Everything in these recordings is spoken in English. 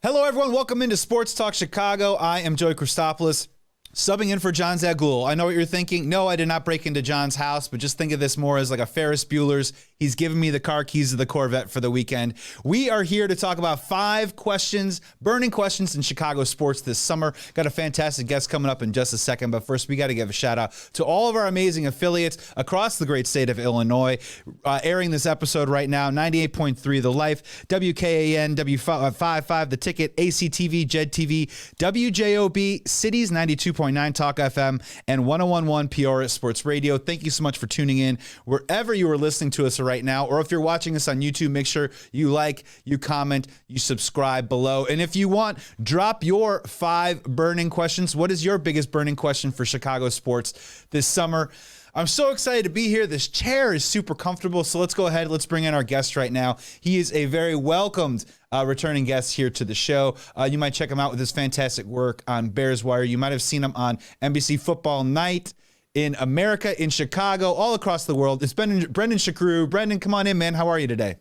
Hello, everyone. Welcome into Sports Talk Chicago. I am Joey Christopoulos, subbing in for John Zagul. I know what you're thinking. No, I did not break into John's house, but just think of this more as like a Ferris Bueller's. He's giving me the car keys to the Corvette for the weekend. We are here to talk about 5 questions, burning questions in Chicago sports this summer. Got a fantastic guest coming up in just a second, but first we got to give a shout out to all of our amazing affiliates across the great state of Illinois. Airing this episode right now, 98.3 The Life, WKAN, W55 The Ticket, ACTV, JED TV, WJOB, Cities 92.9 Talk FM, and 101.1 Peoria Sports Radio. Thank you so much for tuning in wherever you are listening to us right now, or if you're watching us on YouTube, make sure you like, you comment, you subscribe below. And if you want, drop your 5 burning questions. What is your biggest burning question for Chicago sports this summer? I'm so excited to be here. This chair is super comfortable, so let's go ahead. Let's bring in our guest right now. He is a very welcomed returning guest here to the show. You might check him out with his fantastic work on Bears Wire. You might have seen him on NBC Football Night in America, in Chicago, all across the world. It's Brendan Sugrue. Brendan, come on in, man. How are you today?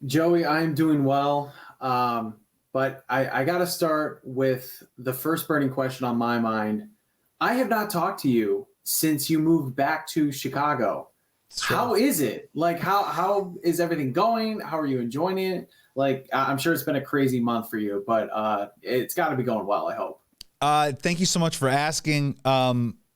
Joey, I'm doing well, but I got to start with the first burning question on my mind. I have not talked to you since you moved back to Chicago. How is it? Like, how is everything going? How are you enjoying it? Like, I'm sure it's been a crazy month for you, but it's got to be going well, I hope. Thank you so much for asking.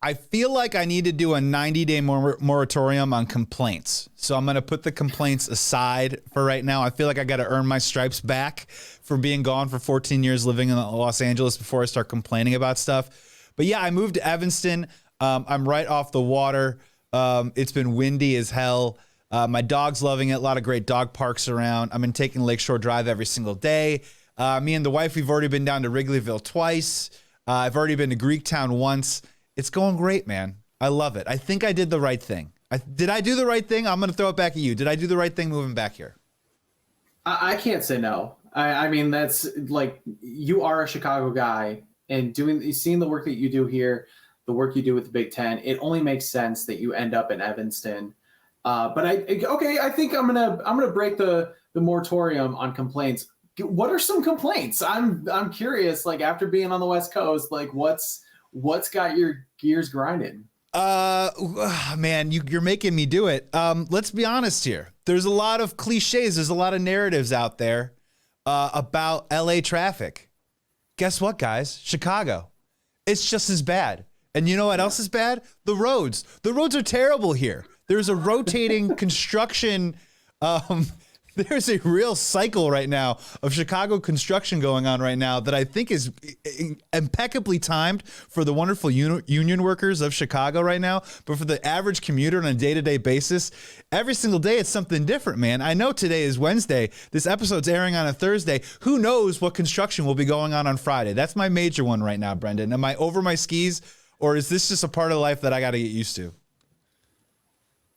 I feel like I need to do a 90-day moratorium on complaints. So I'm going to put the complaints aside for right now. I feel like I got to earn my stripes back for being gone for 14 years living in Los Angeles before I start complaining about stuff. But yeah, I moved to Evanston. I'm right off the water. It's been windy as hell. My dog's loving it. A lot of great dog parks around. I've been taking Lakeshore Drive every single day. Me and the wife, we've already been down to Wrigleyville twice. I've already been to Greektown once. It's going great, man. I love it. I think I did the right thing. Did I do the right thing? I'm going to throw it back at you. Did I do the right thing moving back here? I can't say no. I mean, that's like, you are a Chicago guy, and seeing the work that you do here, the work you do with the Big Ten, it only makes sense that you end up in Evanston. But I think I'm gonna break the moratorium on complaints. What are some complaints? I'm curious. Like, after being on the West Coast, like what's got your gears grinding? Man, you're making me do it. Let's be honest here. There's a lot of cliches. There's a lot of narratives out there about LA traffic. Guess what, guys? Chicago. It's just as bad. And you know what else is bad? The roads. The roads are terrible here. There's a rotating construction. There's a real cycle right now of Chicago construction going on right now that I think is impeccably timed for the wonderful union workers of Chicago right now. But for the average commuter on a day-to-day basis, every single day it's something different, man. I know today is Wednesday. This episode's airing on a Thursday. Who knows what construction will be going on Friday? That's my major one right now, Brendan. Am I over my skis, or is this just a part of life that I got to get used to?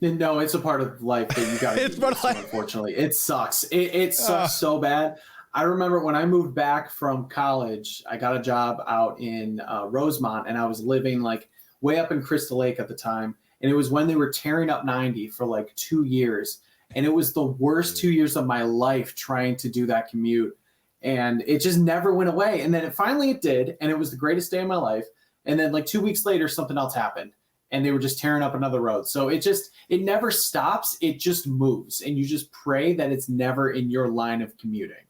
No, it's a part of life that you got to get used to, unfortunately. It sucks. It sucks so bad. I remember when I moved back from college, I got a job out in Rosemont, and I was living like way up in Crystal Lake at the time. And it was when they were tearing up 90 for like 2 years. And it was the worst 2 years of my life trying to do that commute. And it just never went away. And then it did. And it was the greatest day of my life. And then like 2 weeks later, something else happened. And they were just tearing up another road. So it never stops. It just moves. And you just pray that it's never in your line of commuting.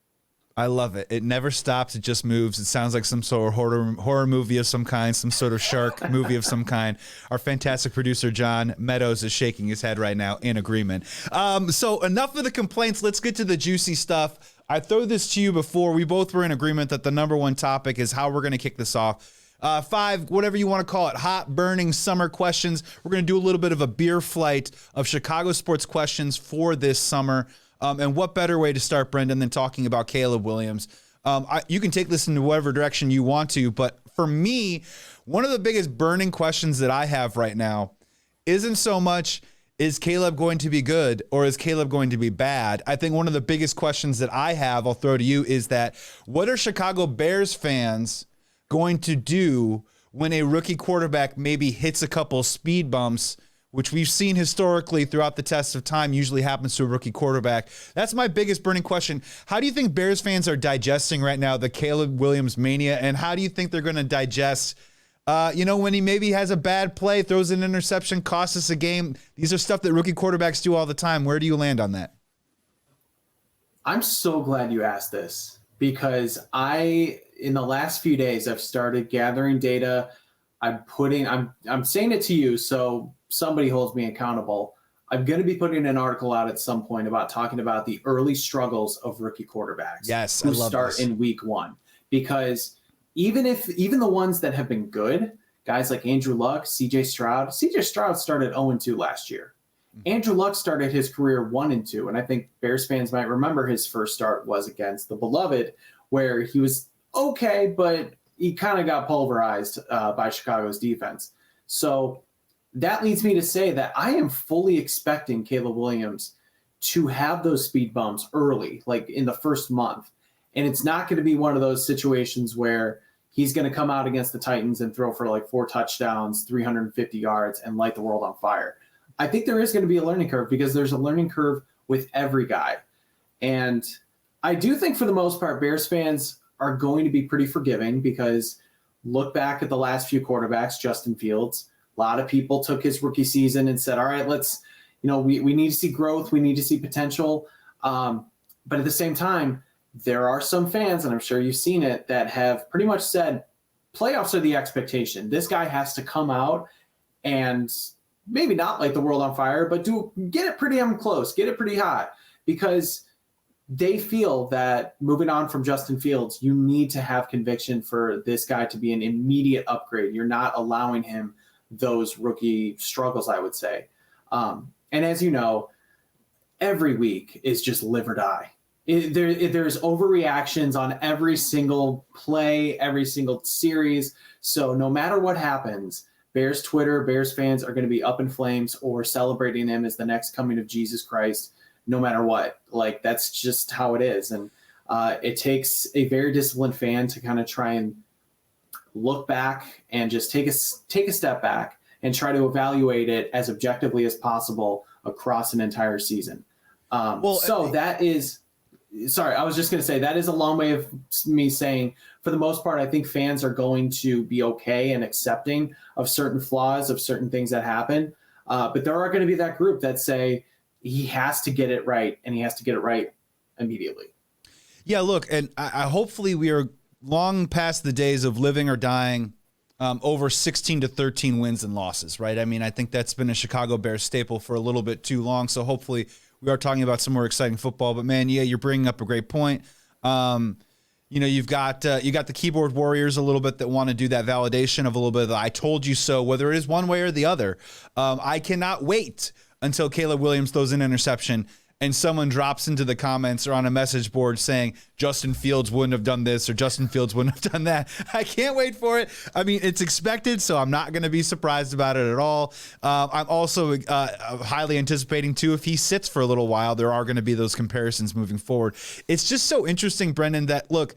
I love it. It never stops. It just moves. It sounds like some sort of horror movie of some kind, some sort of shark movie of some kind. Our fantastic producer, John Meadows, is shaking his head right now in agreement. So enough of the complaints. Let's get to the juicy stuff. I throw this to you before. We both were in agreement that the number one topic is how we're going to kick this off. 5, whatever you want to call it, hot, burning summer questions. We're going to do a little bit of a beer flight of Chicago sports questions for this summer. And what better way to start, Brendan, than talking about Caleb Williams? You can take this in whatever direction you want to, but for me, one of the biggest burning questions that I have right now isn't so much, is Caleb going to be good or is Caleb going to be bad? I think one of the biggest questions that I have, I'll throw to you, is that what are Chicago Bears fans going to do when a rookie quarterback maybe hits a couple speed bumps which we've seen historically throughout the test of time usually happens to a rookie quarterback. That's my biggest burning question. How do you think Bears fans are digesting right now the Caleb Williams mania, and how do you think they're going to digest when he maybe has a bad play, throws an interception, costs us a game? These are stuff that rookie quarterbacks do all the time. Where do you land on that? I'm so glad you asked this, because in the last few days, I've started gathering data. I'm saying it to you, so somebody holds me accountable. I'm going to be putting an article out at some point about talking about the early struggles of rookie quarterbacks. Yes, who start in week one, because even the ones that have been good, guys like Andrew Luck, CJ Stroud started 0-2 last year. Andrew Luck started his career 1-2, and I think Bears fans might remember his first start was against the Beloved, where he was okay, but he kind of got pulverized by Chicago's defense. So that leads me to say that I am fully expecting Caleb Williams to have those speed bumps early, like in the first month. And it's not going to be one of those situations where he's going to come out against the Titans and throw for like 4 touchdowns, 350 yards, and light the world on fire. I think there is going to be a learning curve, because there's a learning curve with every guy. And I do think for the most part, Bears fans are going to be pretty forgiving, because look back at the last few quarterbacks. Justin Fields, a lot of people took his rookie season and said, all right, we need to see growth. We need to see potential. But at the same time, there are some fans, and I'm sure you've seen it, that have pretty much said playoffs are the expectation. This guy has to come out and maybe not light the world on fire, but get it pretty close, get it pretty hot, because they feel that moving on from Justin Fields, you need to have conviction for this guy to be an immediate upgrade. You're not allowing him those rookie struggles, I would say. And as you know, every week is just live or die. There's overreactions on every single play, every single series. So no matter what happens, Bears Twitter, Bears fans are going to be up in flames or celebrating him as the next coming of Jesus Christ, no matter what. Like, that's just how it is. And it takes a very disciplined fan to kind of try and look back and just take a step back and try to evaluate it as objectively as possible across an entire season. Sorry, I was just going to say that is a long way of me saying, for the most part, I think fans are going to be okay and accepting of certain flaws, of certain things that happen. But there are going to be that group that say he has to get it right, and he has to get it right immediately. Yeah, look, and I hopefully we are long past the days of living or dying over 16-13 wins and losses, right? I mean, I think that's been a Chicago Bears staple for a little bit too long. So hopefully we are talking about some more exciting football. But man, yeah, you're bringing up a great point. You've got the keyboard warriors a little bit that want to do that validation of a little bit of the "I told you so," whether it is one way or the other. I cannot wait until Caleb Williams throws an interception and someone drops into the comments or on a message board saying Justin Fields wouldn't have done this or Justin Fields wouldn't have done that. I can't wait for it. I mean, it's expected, so I'm not going to be surprised about it at all. I'm also highly anticipating, too, if he sits for a little while, there are going to be those comparisons moving forward. It's just so interesting, Brendan, that, look,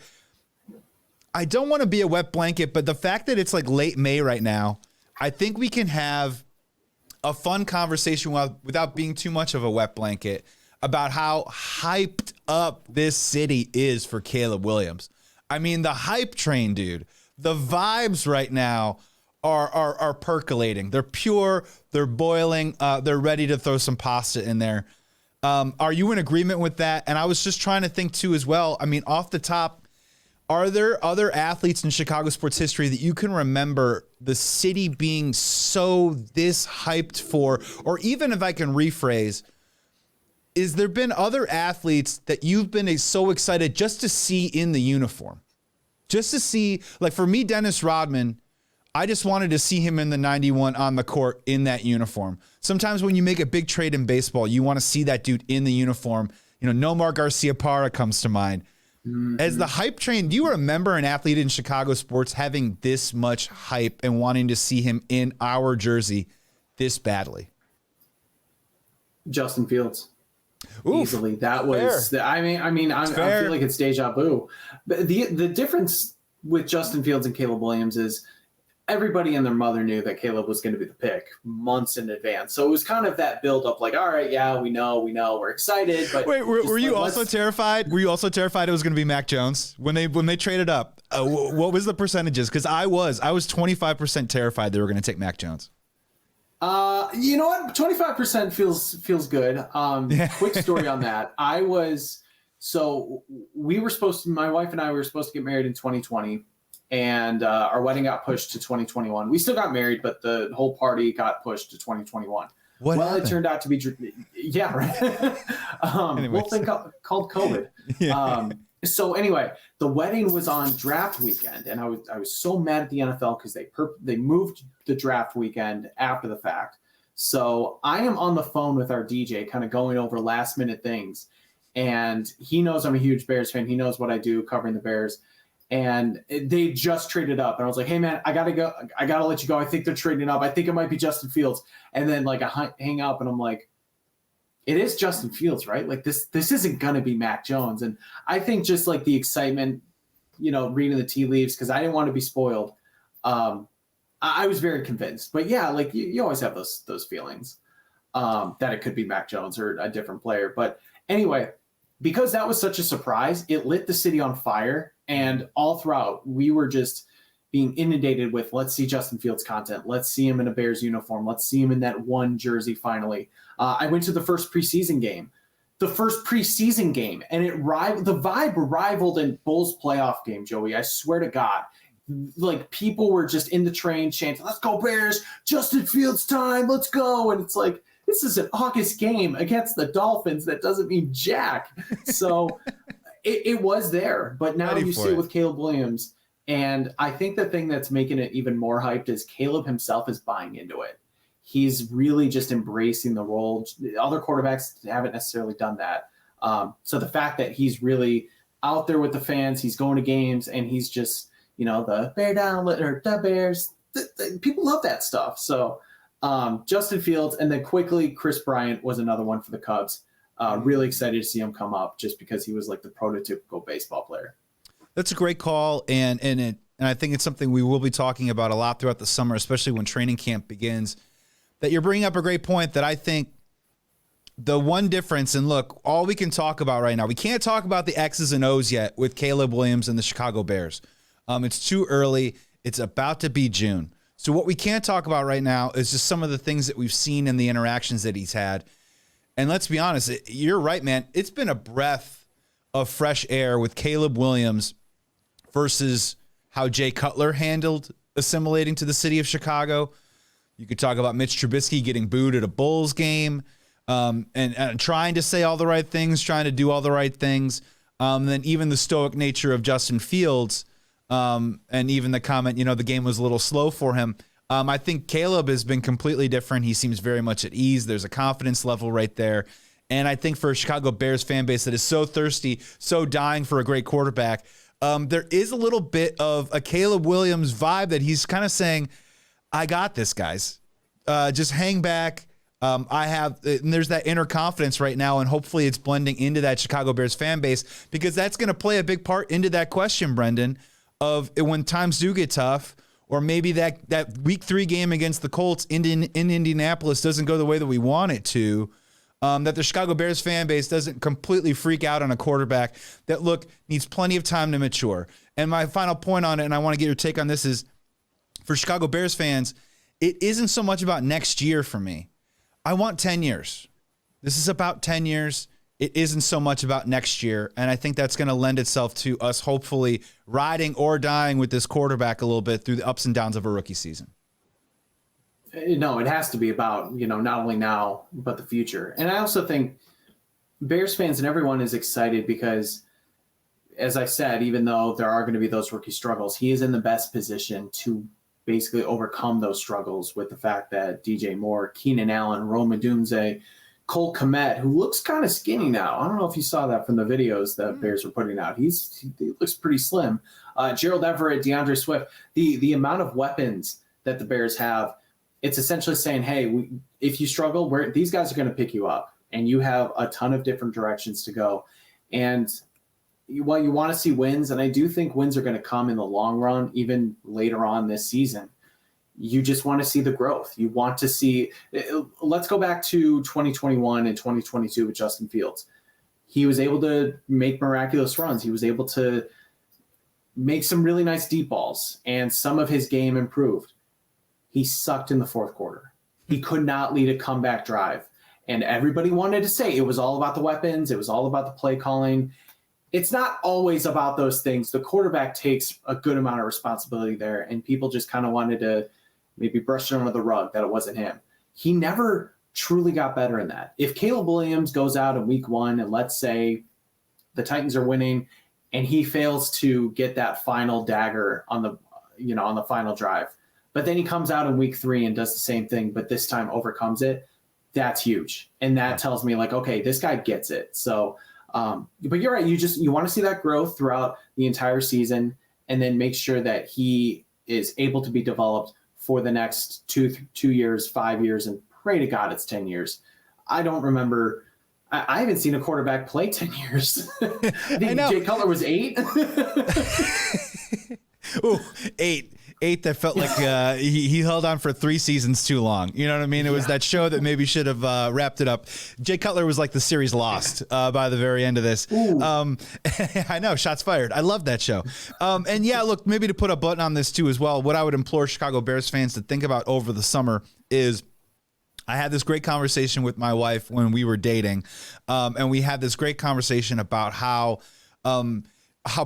I don't want to be a wet blanket, but the fact that it's like late May right now, I think we can have a fun conversation without being too much of a wet blanket about how hyped up this city is for Caleb Williams. I mean, the hype train, dude, the vibes right now are percolating. They're pure, they're boiling, they're ready to throw some pasta in there. Are you in agreement with that? And I was just trying to think too as well. I mean, off the top, are there other athletes in Chicago sports history that you can remember the city being so this hyped for? Or even if I can rephrase, is there been other athletes that you've been so excited just to see in the uniform? Just to see, like for me, Dennis Rodman, I just wanted to see him in the 91 on the court in that uniform. Sometimes when you make a big trade in baseball, you want to see that dude in the uniform. You know, Nomar Garciaparra comes to mind. Mm-hmm. As the hype train, do you remember an athlete in Chicago sports having this much hype and wanting to see him in our jersey this badly? Justin Fields. Oof, easily. That was, I feel like it's deja vu. But the difference with Justin Fields and Caleb Williams is everybody and their mother knew that Caleb was going to be the pick months in advance. So it was kind of that build up, like, all right, yeah, we know, we're excited. But wait, were you also terrified? Were you also terrified it was going to be Mac Jones when they traded up? What was the percentages? Because I was 25% terrified they were going to take Mac Jones. You know what? 25% feels good. Quick story on that. My wife and I were supposed to get married in 2020, and our wedding got pushed to 2021. We still got married, but the whole party got pushed to 2021. What happened? It turned out to be, yeah, right. Whole thing called COVID. Yeah. So anyway, the wedding was on draft weekend, and I was so mad at the NFL because they moved the draft weekend after the fact. So I am on the phone with our DJ, kind of going over last minute things, and he knows I'm a huge Bears fan. He knows what I do covering the Bears, and they just traded up, and I was like, "Hey man, I gotta go. I gotta let you go. I think they're trading up. I think it might be Justin Fields." And then like I hang up, and I'm like, it is Justin Fields, right? Like this isn't going to be Mac Jones. And I think just like the excitement, reading the tea leaves, because I didn't want to be spoiled. I was very convinced. But yeah, like you always have those feelings that it could be Mac Jones or a different player. But anyway, because that was such a surprise, it lit the city on fire. And all throughout, we were just being inundated with, let's see Justin Fields content. Let's see him in a Bears uniform. Let's see him in that one jersey finally. I went to the first preseason game, and the vibe rivaled in Bulls playoff game, Joey. I swear to God, like people were just in the train chanting, "Let's go Bears, Justin Fields time, let's go." And it's like, this is an August game against the Dolphins. That doesn't mean jack. So it was there, but now you see it with Caleb Williams. And I think the thing that's making it even more hyped is Caleb himself is buying into it. He's really just embracing the role. Other quarterbacks haven't necessarily done that. So the fact that he's really out there with the fans, he's going to games, and he's just, the bear down or the Bears. People love that stuff. So Justin Fields, and then quickly Chris Bryant was another one for the Cubs. Really excited to see him come up just because he was like the prototypical baseball player. That's a great call, and I think it's something we will be talking about a lot throughout the summer, especially when training camp begins. That you're bringing up a great point that I think the one difference, and look, all we can talk about right now, we can't talk about the X's and O's yet with Caleb Williams and the Chicago Bears. It's too early. It's about to be June. So what we can't talk about right now is just some of the things that we've seen in the interactions that he's had. And let's be honest, you're right, man. It's been a breath of fresh air with Caleb Williams versus how Jay Cutler handled assimilating to the city of Chicago. You could talk about Mitch Trubisky getting booed at a Bulls game and trying to say all the right things, trying to do all the right things. Then even the stoic nature of Justin Fields and even the comment, the game was a little slow for him. I think Caleb has been completely different. He seems very much at ease. There's a confidence level right there. And I think for a Chicago Bears fan base that is so thirsty, so dying for a great quarterback, there is a little bit of a Caleb Williams vibe that he's kind of saying, I got this, guys. Just hang back. And there's that inner confidence right now, and hopefully it's blending into that Chicago Bears fan base, because that's going to play a big part into that question, Brendan, of when times do get tough, or maybe that week 3 game against the Colts in Indianapolis doesn't go the way that we want it to, that the Chicago Bears fan base doesn't completely freak out on a quarterback that, look, needs plenty of time to mature. And my final point on it, and I want to get your take on this, is for Chicago Bears fans, it isn't so much about next year for me. I want 10 years. This is about 10 years. It isn't so much about next year. And I think that's going to lend itself to us hopefully riding or dying with this quarterback a little bit through the ups and downs of a rookie season. No, it has to be about, not only now, but the future. And I also think Bears fans and everyone is excited because, as I said, even though there are going to be those rookie struggles, he is in the best position to basically overcome those struggles with the fact that DJ Moore, Keenan Allen, Rome Odunze, Cole Kmet, who looks kind of skinny now. I don't know if you saw that from the videos that Bears were putting out. He looks pretty slim. Gerald Everett, DeAndre Swift, the amount of weapons that the Bears have, it's essentially saying, hey, if you struggle, these guys are going to pick you up, and you have a ton of different directions to go. And while you want to see wins, and I do think wins are going to come in the long run, even later on this season, you just want to see the growth. You want to see, let's go back to 2021 and 2022 with Justin Fields. He was able to make miraculous runs. He was able to make some really nice deep balls, and some of his game improved. He sucked in the fourth quarter. He could not lead a comeback drive. And everybody wanted to say it was all about the weapons. It was all about the play calling. It's not always about those things. The quarterback takes a good amount of responsibility there, and people just kind of wanted to maybe brush it under the rug that it wasn't him. He never truly got better in that. If Caleb Williams goes out in week 1 and let's say the Titans are winning and he fails to get that final dagger on the final drive, but then he comes out in week 3 and does the same thing, but this time overcomes it, that's huge. And that tells me like, okay, this guy gets it. So, but you're right. You want to see that growth throughout the entire season and then make sure that he is able to be developed for the next 2 years, 5 years, and pray to God it's 10 years. I don't remember. I haven't seen a quarterback play 10 years. I think Jay Cutler was 8. Ooh, 8 that felt like he held on for 3 seasons too long. You know what I mean? It was that show that maybe should have wrapped it up. Jay Cutler was like the series lost by the very end of this. I know, shots fired. I love that show. And yeah, look, maybe to put a button on this too as well, what I would implore Chicago Bears fans to think about over the summer is I had this great conversation with my wife when we were dating, and we had this great conversation about how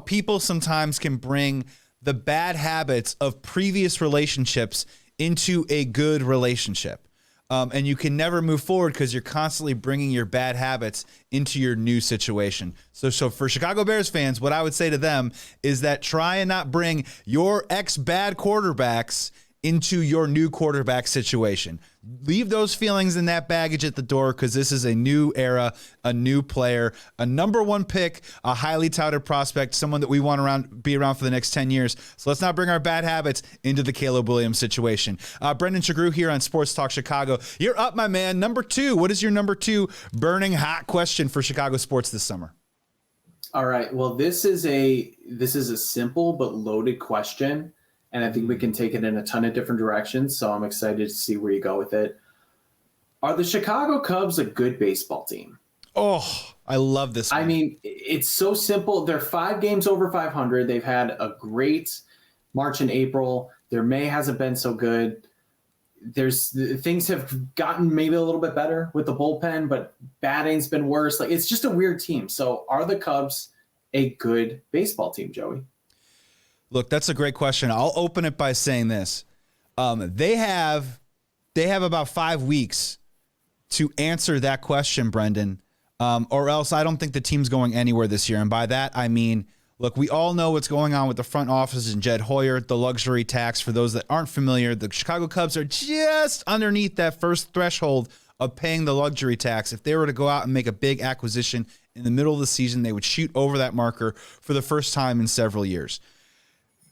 people sometimes can bring the bad habits of previous relationships into a good relationship. And you can never move forward because you're constantly bringing your bad habits into your new situation. So for Chicago Bears fans, what I would say to them is that try and not bring your ex-bad quarterbacks into your new quarterback situation. Leave those feelings and that baggage at the door because this is a new era, a new player, a number 1 pick, a highly touted prospect, someone that we want to be around for the next 10 years. So let's not bring our bad habits into the Caleb Williams situation. Brendan Sugrue here on Sports Talk Chicago. You're up, my man. Number 2. What is your number 2 burning hot question for Chicago sports this summer? All right. Well, this is a simple but loaded question. And I think we can take it in a ton of different directions. So I'm excited to see where you go with it. Are the Chicago Cubs a good baseball team? Oh, I love this one. I mean, it's so simple. They're 5 games over 500. They've had a great March and April. Their May hasn't been so good. Things have gotten maybe a little bit better with the bullpen, but batting's been worse. Like, it's just a weird team. So are the Cubs a good baseball team, Joey? Look, that's a great question. I'll open it by saying this. They have about 5 weeks to answer that question, Brendan, or else I don't think the team's going anywhere this year. And by that, I mean, look, we all know what's going on with the front office and Jed Hoyer, the luxury tax. For those that aren't familiar, the Chicago Cubs are just underneath that first threshold of paying the luxury tax. If they were to go out and make a big acquisition in the middle of the season, they would shoot over that marker for the first time in several years.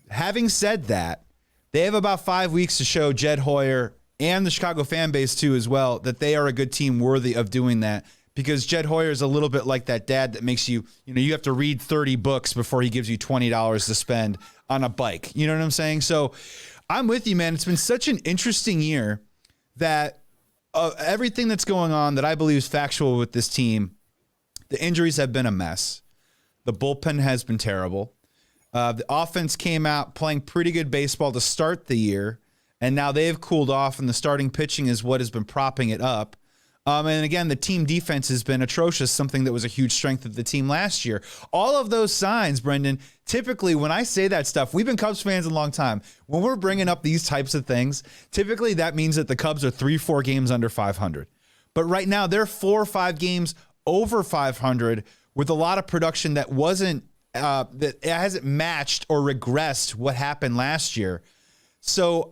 Having said that, they have about 5 weeks to show Jed Hoyer and the Chicago fan base too as well that they are a good team worthy of doing that, because Jed Hoyer is a little bit like that dad that makes you have to read 30 books before he gives you $20 to spend on a bike. You know what I'm saying? So I'm with you, man. It's been such an interesting year that everything that's going on that I believe is factual with this team, the injuries have been a mess. The bullpen has been terrible. The offense came out playing pretty good baseball to start the year, and now they've cooled off, and the starting pitching is what has been propping it up. And again, the team defense has been atrocious, something that was a huge strength of the team last year. All of those signs, Brendan, typically when I say that stuff, we've been Cubs fans a long time. When we're bringing up these types of things, typically that means that the Cubs are 3-4 games under 500. But right now, they're 4 or 5 games over 500 with a lot of production that that it hasn't matched or regressed what happened last year. So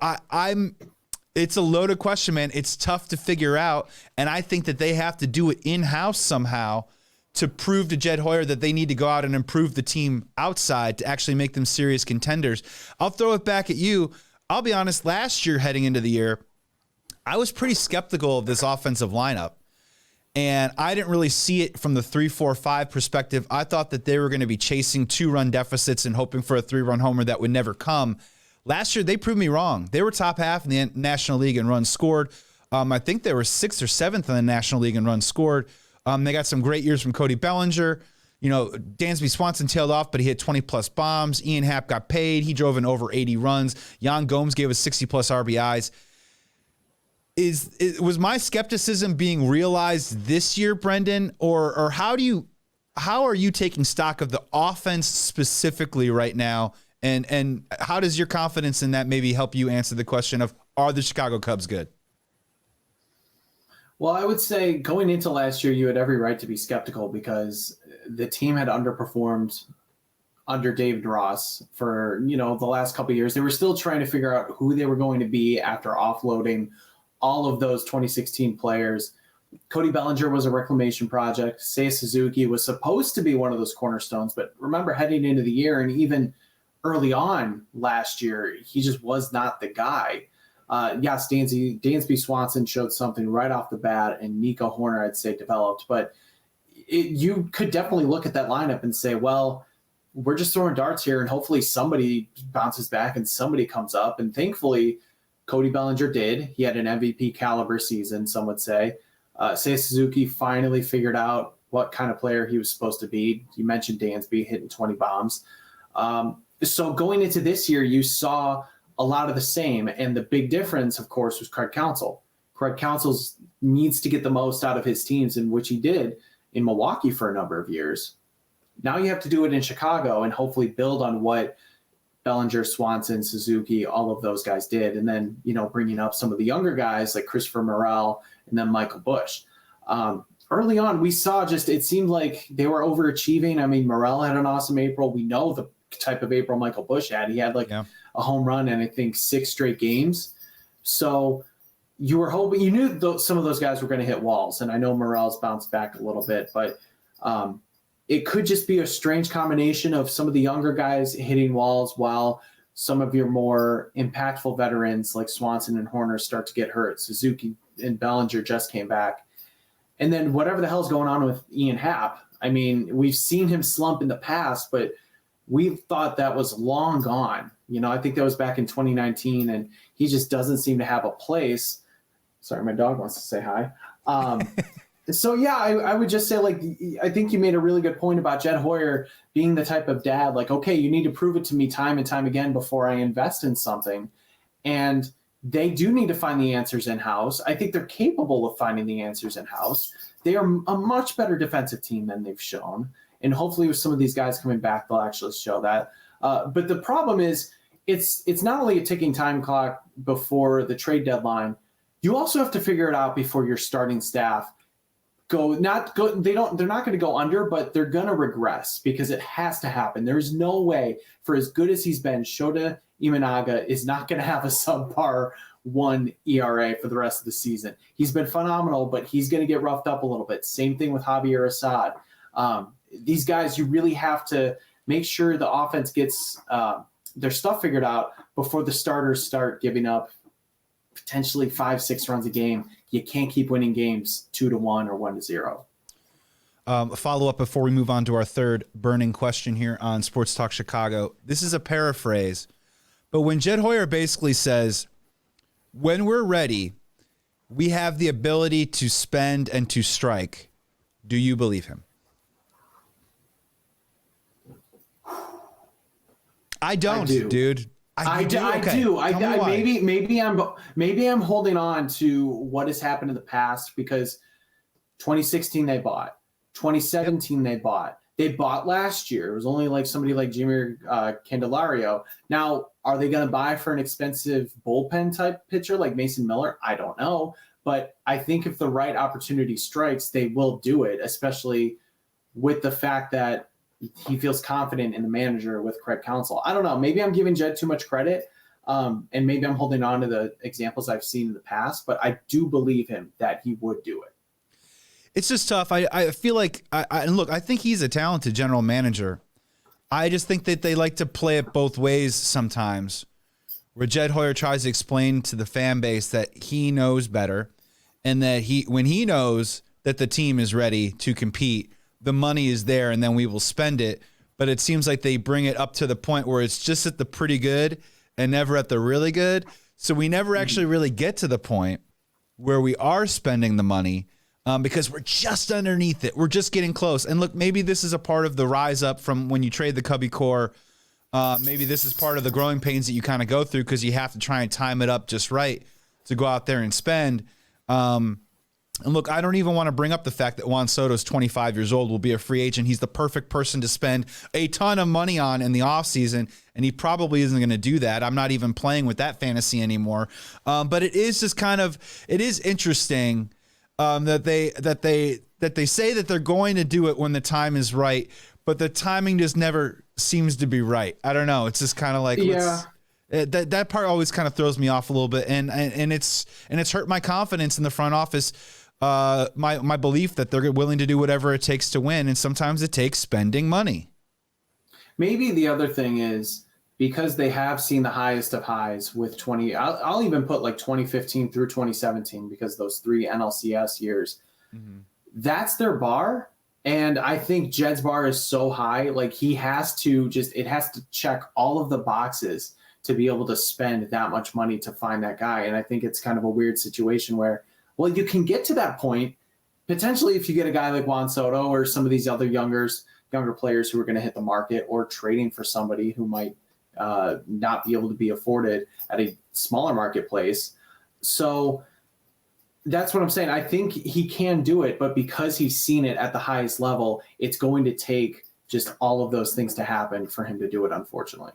it's a loaded question, man. It's tough to figure out. And I think that they have to do it in-house somehow to prove to Jed Hoyer that they need to go out and improve the team outside to actually make them serious contenders. I'll throw it back at you. I'll be honest, last year heading into the year, I was pretty skeptical of this offensive lineup. And I didn't really see it from the 3-4-5 perspective. I thought that they were going to be chasing 2-run deficits and hoping for a 3-run homer that would never come. Last year, they proved me wrong. They were top half in the National League in runs scored. I think they were 6th or 7th in the National League in runs scored. They got some great years from Cody Bellinger. Dansby Swanson tailed off, but he hit 20-plus bombs. Ian Happ got paid. He drove in over 80 runs. Jan Gomes gave us 60-plus RBIs. Was my skepticism being realized this year, Brendan? Or how are you taking stock of the offense specifically right now? And how does your confidence in that maybe help you answer the question of, are the Chicago Cubs good? Well, I would say going into last year, you had every right to be skeptical because the team had underperformed under David Ross for, the last couple of years. They were still trying to figure out who they were going to be after offloading all of those 2016 players. Cody Bellinger was a reclamation project. Seiya Suzuki was supposed to be one of those cornerstones, but remember heading into the year and even early on last year, he just was not the guy. Yes, Dansby Swanson showed something right off the bat, and Nico Horner, I'd say, developed. But you could definitely look at that lineup and say, well, we're just throwing darts here, and hopefully somebody bounces back and somebody comes up. And thankfully, Cody Bellinger did. He had an MVP caliber season, some would say. Seiya Suzuki finally figured out what kind of player he was supposed to be. You mentioned Dansby hitting 20 bombs. So going into this year, you saw a lot of the same. And the big difference, of course, was Craig Counsell. Craig Counsell needs to get the most out of his teams, in which he did in Milwaukee for a number of years. Now you have to do it in Chicago and hopefully build on what Bellinger, Swanson, Suzuki, all of those guys did. And then, bringing up some of the younger guys like Christopher Morel and then Michael Busch. Early on, we saw it seemed like they were overachieving. I mean, Morel had an awesome April. We know the type of April Michael Busch had. He had a home run in, I think, 6 straight games. So you were hoping, you knew some of those guys were going to hit walls. And I know Morel's bounced back a little bit, but it could just be a strange combination of some of the younger guys hitting walls while some of your more impactful veterans like Swanson and Horner start to get hurt. Suzuki and Bellinger just came back. And then whatever the hell's going on with Ian Happ. I mean, we've seen him slump in the past, but we thought that was long gone. I think that was back in 2019, and he just doesn't seem to have a place. Sorry, my dog wants to say hi. So, yeah, I would just say, I think you made a really good point about Jed Hoyer being the type of dad, okay, you need to prove it to me time and time again before I invest in something. And they do need to find the answers in-house. I think they're capable of finding the answers in-house. They are a much better defensive team than they've shown. And hopefully with some of these guys coming back, they'll actually show that. But the problem is it's not only a ticking time clock before the trade deadline. You also have to figure it out before your starting staff they're not going to go under, but they're going to regress because it has to happen. There's no way, for as good as he's been, Shota Imanaga is not going to have a subpar 1 ERA for the rest of the season. He's been phenomenal, but he's going to get roughed up a little bit. Same thing with Javier Assad. These guys, you really have to make sure the offense gets their stuff figured out before the starters start giving up potentially 5-6 runs a game. You can't keep winning games 2-1 or 1-0. A follow-up before we move on to our third burning question here on Sports Talk Chicago. This is a paraphrase, but when Jed Hoyer basically says, when we're ready, we have the ability to spend and to strike, do you believe him? I don't, dude. I do. Maybe I'm holding on to what has happened in the past because 2016 they bought, 2017 they bought last year. It was only somebody like Jimmy Candelario. Now, are they going to buy for an expensive bullpen type pitcher like Mason Miller? I don't know, but I think if the right opportunity strikes, they will do it, especially with the fact that he feels confident in the manager with Craig Counsell. I don't know. Maybe I'm giving Jed too much credit, and maybe I'm holding on to the examples I've seen in the past, but I do believe him that he would do it. It's just tough. I feel like, look, I think he's a talented general manager. I just think that they like to play it both ways sometimes, where Jed Hoyer tries to explain to the fan base that he knows better and that when he knows that the team is ready to compete, the money is there and then we will spend it. But it seems like they bring it up to the point where it's just at the pretty good and never at the really good. So we never actually really get to the point where we are spending the money because we're just underneath it. We're just getting close. And look, maybe this is a part of the rise up from when you trade the Cubby core. Maybe this is part of the growing pains that you kind of go through because you have to try and time it up just right to go out there and spend. And look, I don't even want to bring up the fact that Juan Soto's 25 years old, will be a free agent. He's the perfect person to spend a ton of money on in the offseason, and he probably isn't going to do that. I'm not even playing with that fantasy anymore. But it is just it is interesting that they say that they're going to do it when the time is right, but the timing just never seems to be right. I don't know. It's just kind of like, that part always kind of throws me off a little bit, and it's hurt my confidence in the front office. My belief that they're willing to do whatever it takes to win, and sometimes it takes spending money. Maybe the other thing is because they have seen the highest of highs with 20. I'll even put like 2015 through 2017 because those 3 NLCS years. Mm-hmm. That's their bar. And I think Jed's bar is so high, like it has to check all of the boxes to be able to spend that much money to find that guy. And I think it's kind of a weird situation where, well, you can get to that point potentially if you get a guy like Juan Soto or some of these other younger players who are going to hit the market, or trading for somebody who might not be able to be afforded at a smaller marketplace. So that's what I'm saying. I think he can do it, but because he's seen it at the highest level, it's going to take just all of those things to happen for him to do it, unfortunately.